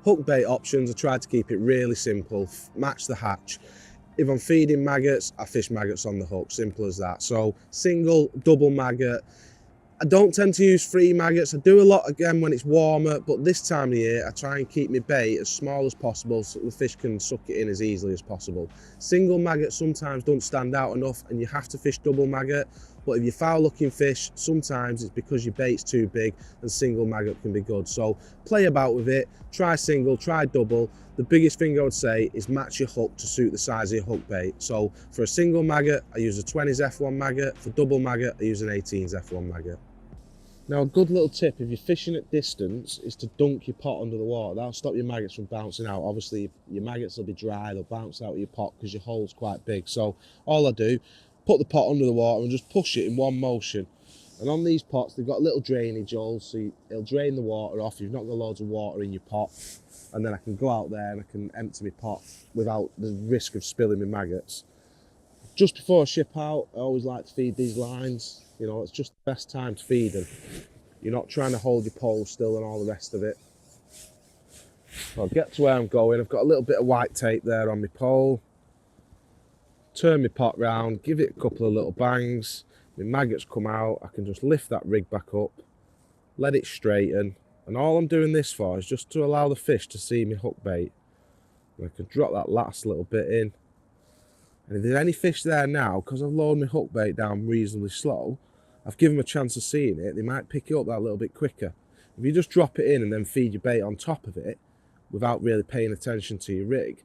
Hook bait options, I try to keep it really simple, match the hatch. If I'm feeding maggots, I fish maggots on the hook, simple as that. So single, double maggot. I don't tend to use free maggots. I do a lot again when it's warmer, but this time of year I try and keep my bait as small as possible so the fish can suck it in as easily as possible. Single maggot sometimes don't stand out enough and you have to fish double maggot, but if you foul looking fish, sometimes it's because your bait's too big and single maggot can be good. So play about with it, try single, try double. The biggest thing I would say is match your hook to suit the size of your hook bait. So for a single maggot, I use a 20s F1 maggot. For double maggot, I use an 18s F1 maggot. Now a good little tip if you're fishing at distance is to dunk your pot under the water. That'll stop your maggots from bouncing out. Obviously your maggots will be dry, they'll bounce out of your pot because your hole's quite big. So all I do, put the pot under the water and just push it in one motion. And on these pots, they've got little drainage holes, so it'll drain the water off. You've not got loads of water in your pot. And then I can go out there and I can empty my pot without the risk of spilling my maggots. Just before I ship out, I always like to feed these lines. You know, it's just the best time to feed them. You're not trying to hold your pole still and all the rest of it. I'll get to where I'm going. I've got a little bit of white tape there on my pole. Turn my pot round, give it a couple of little bangs. My maggots come out. I can just lift that rig back up, let it straighten. And all I'm doing this for is just to allow the fish to see my hook bait. And I can drop that last little bit in. And if there's any fish there now, because I've lowered my hook bait down reasonably slow, I've given them a chance of seeing it, they might pick it up that little bit quicker. If you just drop it in and then feed your bait on top of it, without really paying attention to your rig,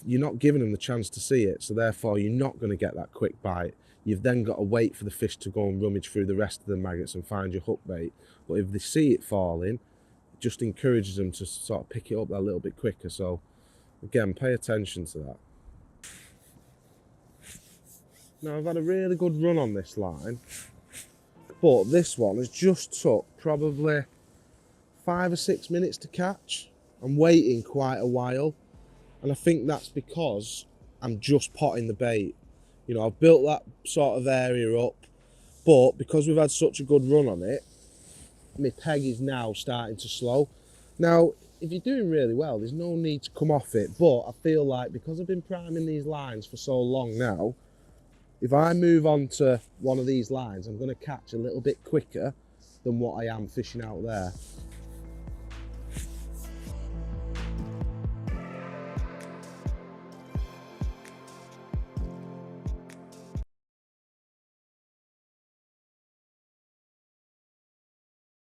you're not giving them the chance to see it, so therefore you're not going to get that quick bite. You've then got to wait for the fish to go and rummage through the rest of the maggots and find your hook bait. But if they see it falling, it just encourages them to sort of pick it up that little bit quicker. So again, pay attention to that. Now I've had a really good run on this line, but this one has just took probably 5 or 6 minutes to catch. I'm waiting quite a while, and I think that's because I'm just potting the bait. You know, I've built that sort of area up, but because we've had such a good run on it, my peg is now starting to slow. Now, if you're doing really well, there's no need to come off it, but I feel like because I've been priming these lines for so long now, if I move on to one of these lines, I'm going to catch a little bit quicker than what I am fishing out there.